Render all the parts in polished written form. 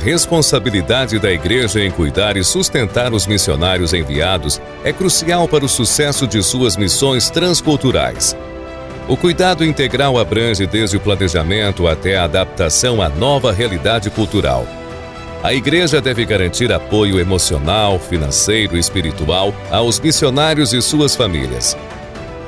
responsabilidade da Igreja em cuidar e sustentar os missionários enviados é crucial para o sucesso de suas missões transculturais. O cuidado integral abrange desde o planejamento até a adaptação à nova realidade cultural. A Igreja deve garantir apoio emocional, financeiro e espiritual aos missionários e suas famílias.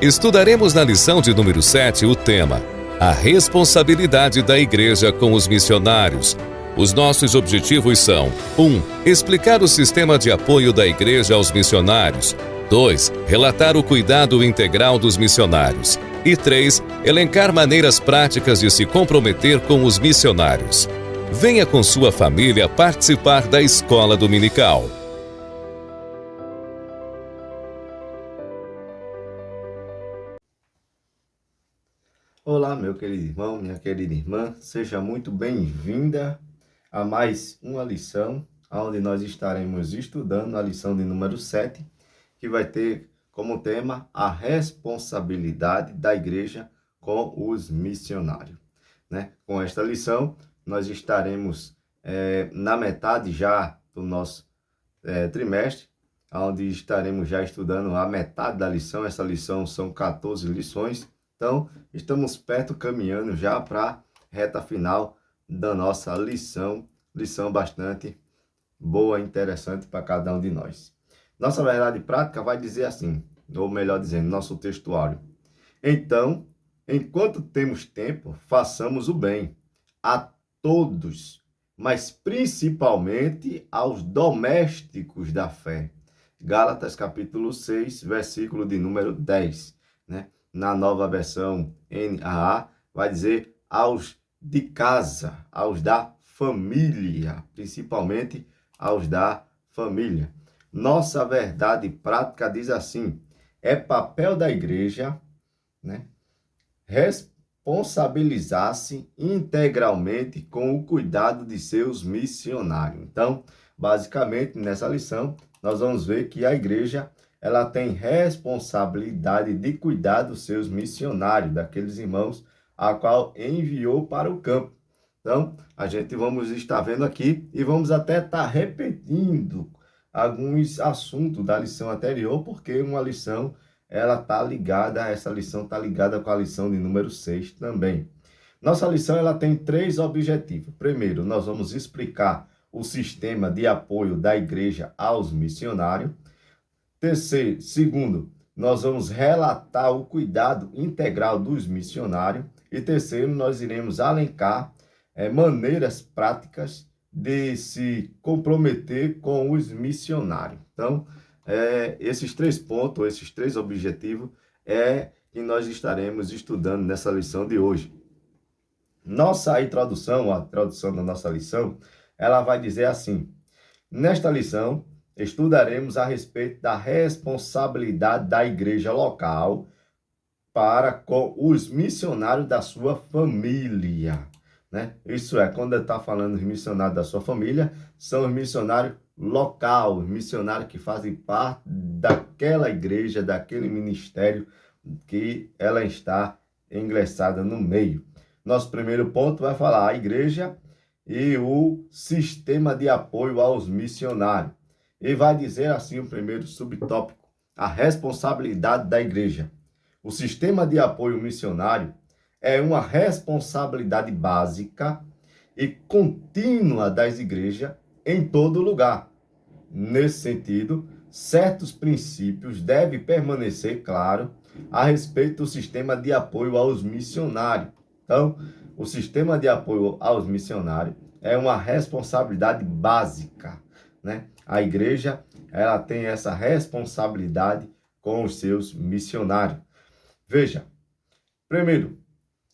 Estudaremos na lição de número 7 o tema: a responsabilidade da Igreja com os missionários. Os nossos objetivos são: 1. Explicar o sistema de apoio da Igreja aos missionários. 2. Relatar o cuidado integral dos missionários. E 3. Elencar maneiras práticas de se comprometer com os missionários. Venha com sua família participar da escola dominical. Olá, meu querido irmão, minha querida irmã, seja muito bem-vinda a mais uma lição, onde nós estaremos estudando a lição de número 7, que vai ter como tema a responsabilidade da igreja com os missionários. Com esta lição, nós estaremos na metade já do nosso trimestre, onde estaremos já estudando a metade da lição. Essa lição são 14 lições, então estamos perto, caminhando já para a reta final da nossa lição bastante boa, interessante para cada um de nós. Nossa verdade prática vai dizer assim, ou melhor dizendo, nosso textuário: então, enquanto temos tempo, façamos o bem a todos, mas principalmente aos domésticos da fé. Gálatas capítulo 6, versículo de número 10, Na nova versão NAA, vai dizer aos de casa, aos da família, principalmente aos da família. Nossa verdade prática diz assim: é papel da igreja, responsabilizar-se integralmente com o cuidado de seus missionários. Então, basicamente, nessa lição, nós vamos ver que a igreja ela tem responsabilidade de cuidar dos seus missionários, daqueles irmãos a qual enviou para o campo. Então, vamos estar vendo aqui e vamos até estar repetindo alguns assuntos da lição anterior, porque uma lição, essa lição está ligada com a lição de número 6 também. Nossa lição ela tem 3 objetivos. Primeiro, nós vamos explicar o sistema de apoio da igreja aos missionários. Segundo, nós vamos relatar o cuidado integral dos missionários. E terceiro, nós iremos elencar maneiras práticas de se comprometer com os missionários. Então, esses 3 pontos, esses 3 objetivos que nós estaremos estudando nessa lição de hoje. A introdução da nossa lição, ela vai dizer assim: nesta lição, estudaremos a respeito da responsabilidade da igreja local para com os missionários da sua família. Isso é, quando está falando dos missionários da sua família, são os missionários local, os missionários que fazem parte daquela igreja, daquele ministério que ela está ingressada no meio. Nosso primeiro ponto vai falar a igreja e o sistema de apoio aos missionários. E vai dizer assim o primeiro subtópico: a responsabilidade da igreja. O sistema de apoio missionário é uma responsabilidade básica e contínua das igrejas em todo lugar. Nesse sentido, certos princípios devem permanecer claros a respeito do sistema de apoio aos missionários. Então, o sistema de apoio aos missionários é uma responsabilidade básica, A igreja, ela tem essa responsabilidade com os seus missionários. Veja, primeiro,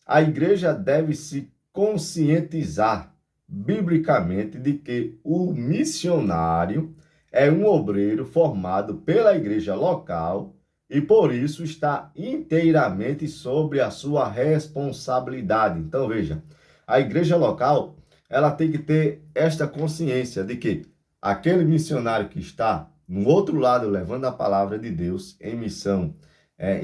a igreja deve se conscientizar biblicamente de que o missionário é um obreiro formado pela igreja local e, por isso, está inteiramente sobre a sua responsabilidade. Então, veja, a igreja local, ela tem que ter esta consciência de que aquele missionário que está no outro lado levando a palavra de Deus em missão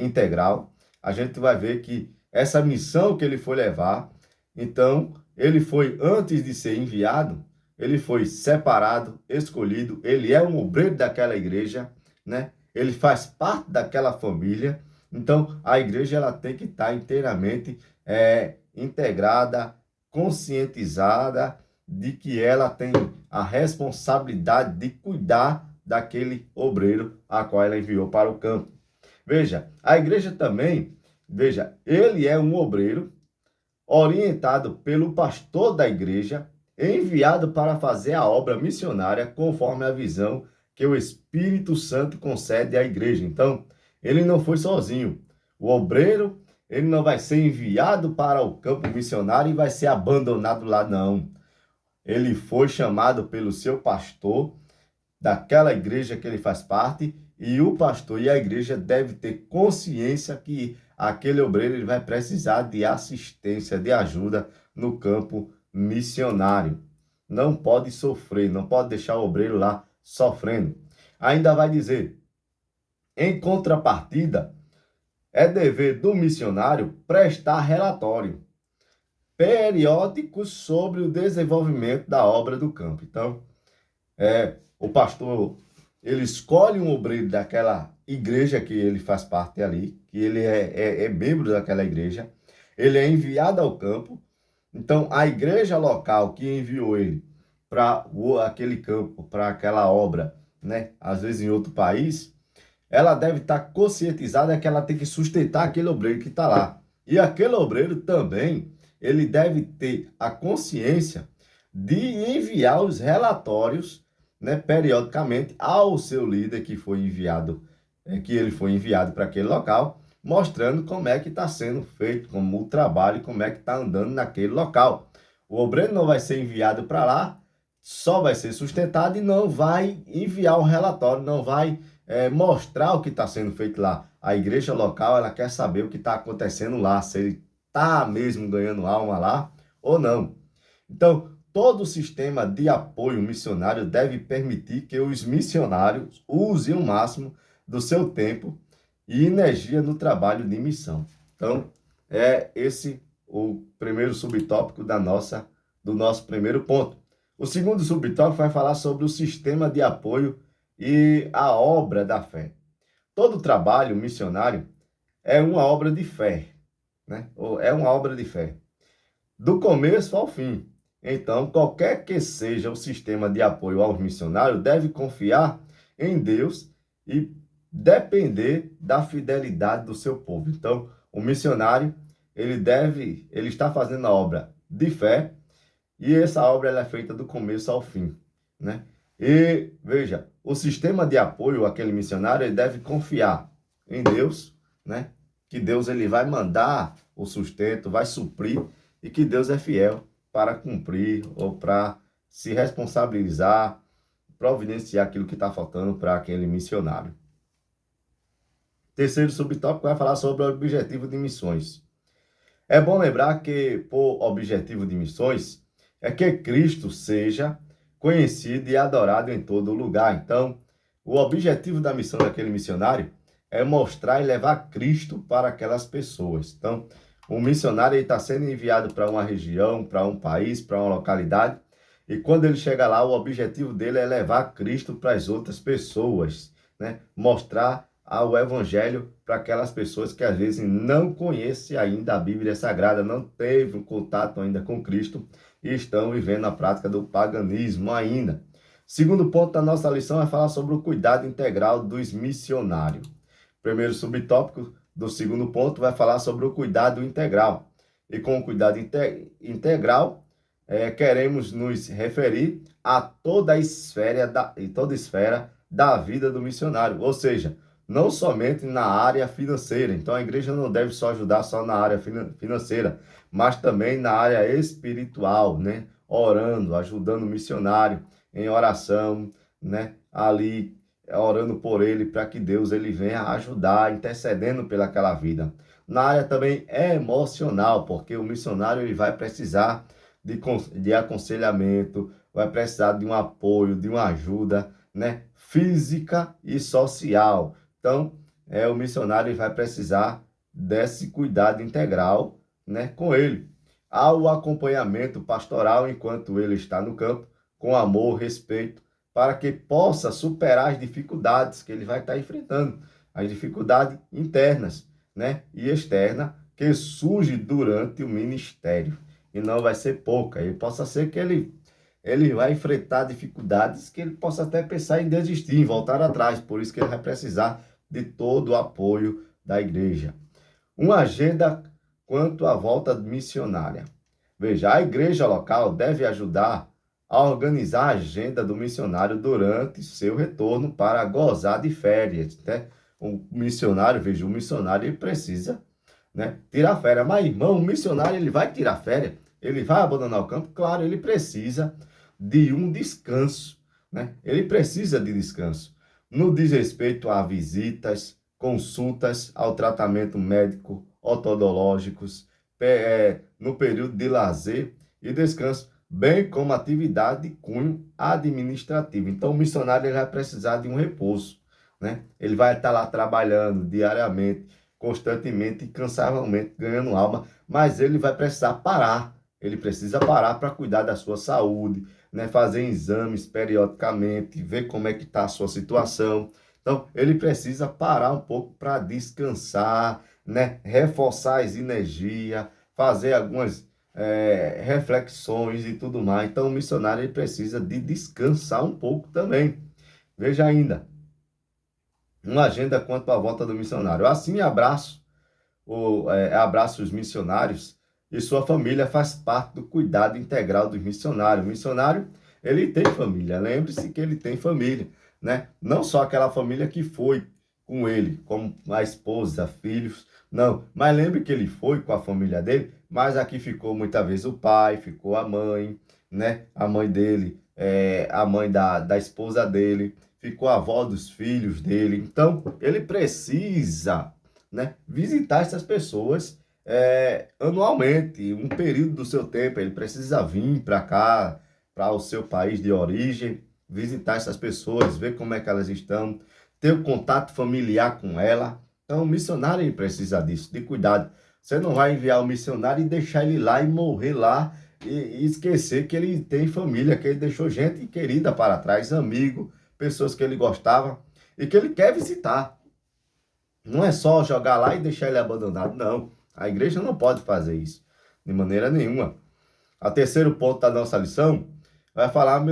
integral, a gente vai ver que essa missão que ele foi levar, então, ele foi, antes de ser enviado, ele foi separado, escolhido, ele é um obreiro daquela igreja, né? Ele faz parte daquela família. Então, a igreja ela tem que estar inteiramente integrada, conscientizada de que ela tem a responsabilidade de cuidar daquele obreiro a qual ela enviou para o campo. Veja, a igreja também, veja, ele é um obreiro orientado pelo pastor da igreja, enviado para fazer a obra missionária conforme a visão que o Espírito Santo concede à igreja. Então, ele não foi sozinho. O obreiro, ele não vai ser enviado para o campo missionário e vai ser abandonado lá, não. Ele foi chamado pelo seu pastor daquela igreja que ele faz parte, e o pastor e a igreja devem ter consciência que aquele obreiro ele vai precisar de assistência, de ajuda no campo missionário. Não pode sofrer, não pode deixar o obreiro lá sofrendo. Ainda vai dizer, em contrapartida, é dever do missionário prestar relatório periódicos sobre o desenvolvimento da obra do campo. Então, o pastor, ele escolhe um obreiro daquela igreja que ele faz parte ali, que ele é membro daquela igreja, ele é enviado ao campo. Então, a igreja local que enviou ele para aquele campo, para aquela obra, né, às vezes em outro país, ela deve estar conscientizada que ela tem que sustentar aquele obreiro que está lá. E aquele obreiro também, ele deve ter a consciência de enviar os relatórios, né, periodicamente ao seu líder que foi enviado, que ele foi enviado para aquele local, mostrando como é que está sendo feito, como o trabalho, como é que está andando naquele local. O obreiro não vai ser enviado para lá, só vai ser sustentado e não vai enviar o relatório, não vai mostrar o que está sendo feito lá. A igreja local, ela quer saber o que está acontecendo lá, se ele está mesmo ganhando alma lá ou não. Então, todo o sistema de apoio missionário deve permitir que os missionários usem o máximo do seu tempo e energia no trabalho de missão. Então, é esse o primeiro subtópico do nosso primeiro ponto. O segundo subtópico vai falar sobre o sistema de apoio e a obra da fé. Todo trabalho missionário é uma obra de fé, né? É uma obra de fé, do começo ao fim. Então, qualquer que seja o sistema de apoio aos missionários, deve confiar em Deus e depender da fidelidade do seu povo. Então, o missionário, ele está fazendo a obra de fé, e essa obra ela é feita do começo ao fim, né? E, veja, o sistema de apoio àquele missionário, ele deve confiar em Deus, né? Que Deus ele vai mandar o sustento, vai suprir, e que Deus é fiel para cumprir ou para se responsabilizar, providenciar aquilo que está faltando para aquele missionário. Terceiro subtópico vai falar sobre o objetivo de missões. É bom lembrar que, por objetivo de missões, é que Cristo seja conhecido e adorado em todo lugar. Então, o objetivo da missão daquele missionário é mostrar e levar Cristo para aquelas pessoas. Então, o missionário está sendo enviado para uma região, para um país, para uma localidade, e quando ele chega lá, o objetivo dele é levar Cristo para as outras pessoas, né? Mostrar o evangelho para aquelas pessoas que às vezes não conhecem ainda a Bíblia Sagrada, não teve um contato ainda com Cristo e estão vivendo a prática do paganismo ainda. Segundo ponto da nossa lição é falar sobre o cuidado integral dos missionários. Primeiro subtópico do segundo ponto vai falar sobre o cuidado integral. E com o cuidado integral, queremos nos referir a toda a esfera da vida do missionário, ou seja, não somente na área financeira. Então, a igreja não deve só ajudar só na área financeira, mas também na área espiritual, né? Orando, ajudando o missionário em oração, né? Ali, orando por ele, para que Deus ele venha ajudar, intercedendo pelaquela vida. Na área também emocional, porque o missionário ele vai precisar de aconselhamento, vai precisar de um apoio, de uma ajuda, né? Física e social. Então, o missionário vai precisar desse cuidado integral, né, com ele. Há o acompanhamento pastoral enquanto ele está no campo, com amor, respeito, para que possa superar as dificuldades que ele vai estar enfrentando, as dificuldades internas, né, e externas que surgem durante o ministério. E não vai ser pouca. E possa ser que ele vai enfrentar dificuldades que ele possa até pensar em desistir, em voltar atrás. Por isso que ele vai precisar de todo o apoio da igreja. Uma agenda quanto à volta missionária. Veja, a igreja local deve ajudar a organizar a agenda do missionário durante seu retorno para gozar de férias, né? O missionário, veja, o missionário ele precisa, né, tirar férias. Mas, irmão, o missionário ele vai tirar férias? Ele vai abandonar o campo? Claro, ele precisa de um descanso, né? Ele precisa de descanso. No diz respeito a visitas, consultas ao tratamento médico, odontológicos, no período de lazer e descanso, bem como atividade de cunho administrativo. Então, o missionário ele vai precisar de um repouso, né? Ele vai estar lá trabalhando diariamente, constantemente e cansavelmente, ganhando alma, mas ele vai precisar parar. Ele precisa parar para cuidar da sua saúde, né? Fazer exames periodicamente, ver como é que está a sua situação. Então, ele precisa parar um pouco para descansar, né? Reforçar as energias, fazer algumas reflexões e tudo mais. Então, o missionário ele precisa de descansar um pouco também. Veja ainda, uma agenda quanto à volta do missionário. Assim, abraço os missionários e sua família faz parte do cuidado integral dos missionários. O missionário, ele tem família. Lembre-se que ele tem família, né? Não só aquela família que foi com ele, como a esposa, filhos, não. Mas lembre que ele foi com a família dele, mas aqui ficou muitas vezes o pai, ficou a mãe, né? A mãe dele, a mãe da esposa dele, ficou a avó dos filhos dele. Então, ele precisa, né, visitar essas pessoas anualmente, um período do seu tempo. Ele precisa vir para cá, para o seu país de origem, visitar essas pessoas, ver como é que elas estão, ter um contato familiar com ela. Então, o missionário ele precisa disso, de cuidado. Você não vai enviar o missionário e deixar ele lá e morrer lá e esquecer que ele tem família, que ele deixou gente querida para trás, amigo, pessoas que ele gostava e que ele quer visitar. Não é só jogar lá e deixar ele abandonado, não. A igreja não pode fazer isso, de maneira nenhuma. O terceiro ponto da nossa lição vai falar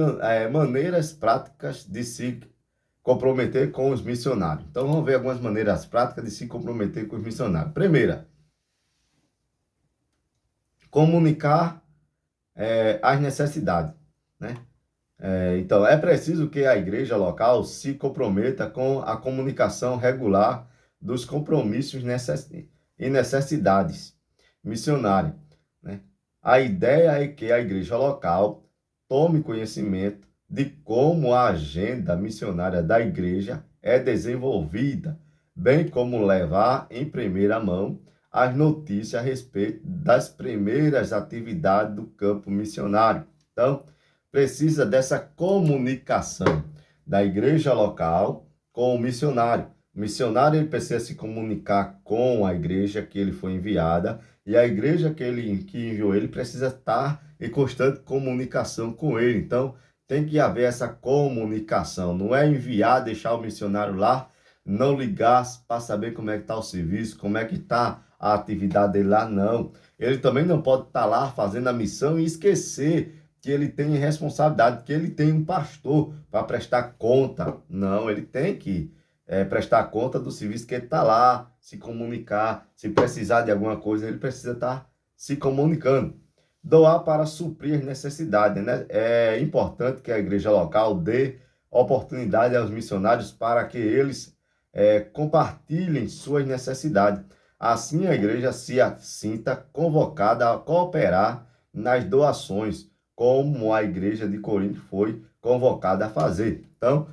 maneiras práticas de se comprometer com os missionários. Então, vamos ver algumas maneiras práticas de se comprometer com os missionários. Primeira, comunicar as necessidades, né? Então, é preciso que a igreja local se comprometa com a comunicação regular dos compromissos e necessidades missionárias, né? A ideia é que a igreja local tome conhecimento de como a agenda missionária da igreja é desenvolvida, bem como levar em primeira mão as notícias a respeito das primeiras atividades do campo missionário. Então, precisa dessa comunicação da igreja local com o missionário. O missionário ele precisa se comunicar com a igreja que ele foi enviada, e a igreja que enviou ele precisa estar em constante comunicação com ele. Então, tem que haver essa comunicação. Não é enviar, deixar o missionário lá, não ligar para saber como é que está o serviço, como é que está a atividade dele lá, não. Ele também não pode estar lá fazendo a missão e esquecer que ele tem responsabilidade, que ele tem um pastor para prestar conta. Não, ele tem que prestar conta do serviço que ele está lá, se comunicar. Se precisar de alguma coisa, ele precisa estar se comunicando. Doar para suprir as necessidades, né? É importante que a igreja local dê oportunidade aos missionários para que eles compartilhem suas necessidades. Assim, a igreja se sinta convocada a cooperar nas doações, como a igreja de Corinto foi convocada a fazer. Então,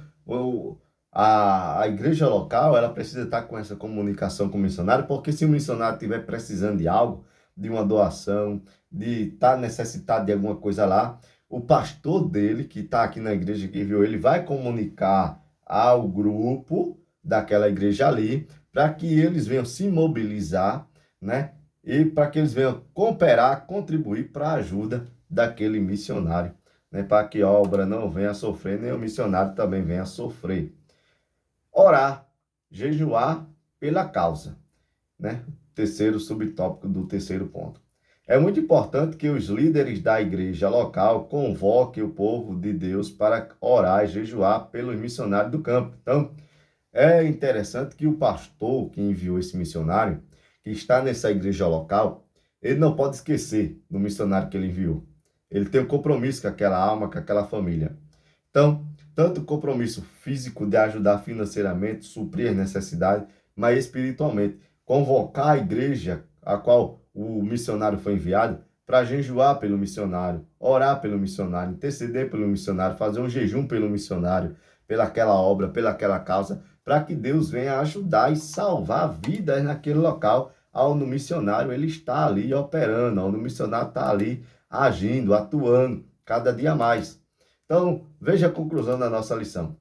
a igreja local ela precisa estar com essa comunicação com o missionário, porque se o missionário estiver precisando de algo, de uma doação, de estar necessitado de alguma coisa lá, o pastor dele, que está aqui na igreja que viu ele, vai comunicar ao grupo daquela igreja ali, para que eles venham se mobilizar, né? E para que eles venham cooperar, contribuir para a ajuda daquele missionário. né, para que a obra não venha a sofrer, nem o missionário também venha a sofrer. Orar, jejuar pela causa, né? Terceiro subtópico do terceiro ponto. É muito importante que os líderes da igreja local convoquem o povo de Deus para orar e jejuar pelos missionários do campo. Então, é interessante que o pastor que enviou esse missionário, que está nessa igreja local, ele não pode esquecer do missionário que ele enviou. Ele tem um compromisso com aquela alma, com aquela família. Então, tanto o compromisso físico de ajudar financeiramente, suprir as necessidades, mas espiritualmente, convocar a igreja a qual o missionário foi enviado para jejuar pelo missionário, orar pelo missionário, interceder pelo missionário, fazer um jejum pelo missionário, pelaquela obra, pelaquela causa, para que Deus venha ajudar e salvar vidas naquele local onde o missionário ele está ali operando, onde o missionário está ali agindo, atuando, cada dia mais. Então, veja a conclusão da nossa lição.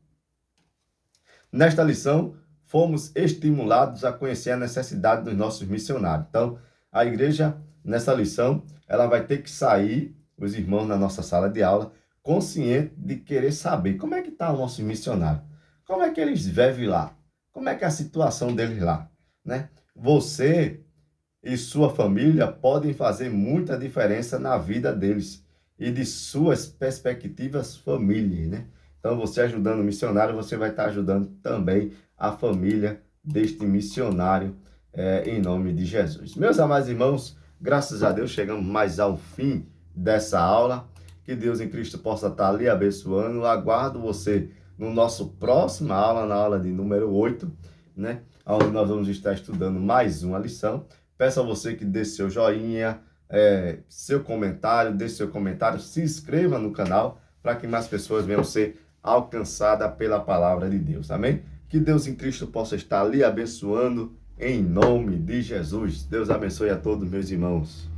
Nesta lição, fomos estimulados a conhecer a necessidade dos nossos missionários. Então, a igreja, nessa lição, ela vai ter que sair, os irmãos na nossa sala de aula, consciente de querer saber como é que está o nosso missionário. Como é que eles vivem lá? Como é que é a situação deles lá? Né? Você e sua família podem fazer muita diferença na vida deles e de suas perspectivas família, né? Então, você ajudando o missionário, você vai estar ajudando também a família deste missionário, em nome de Jesus. Meus amados irmãos, graças a Deus, chegamos mais ao fim dessa aula. Que Deus em Cristo possa estar lhe abençoando. Aguardo você no nosso próxima aula, na aula de número 8, né? Onde nós vamos estar estudando mais uma lição. Peço a você que dê seu joinha, seu comentário, se inscreva no canal para que mais pessoas venham ser alcançadas pela palavra de Deus. Amém? Que Deus em Cristo possa estar lhe abençoando em nome de Jesus. Deus abençoe a todos, meus irmãos.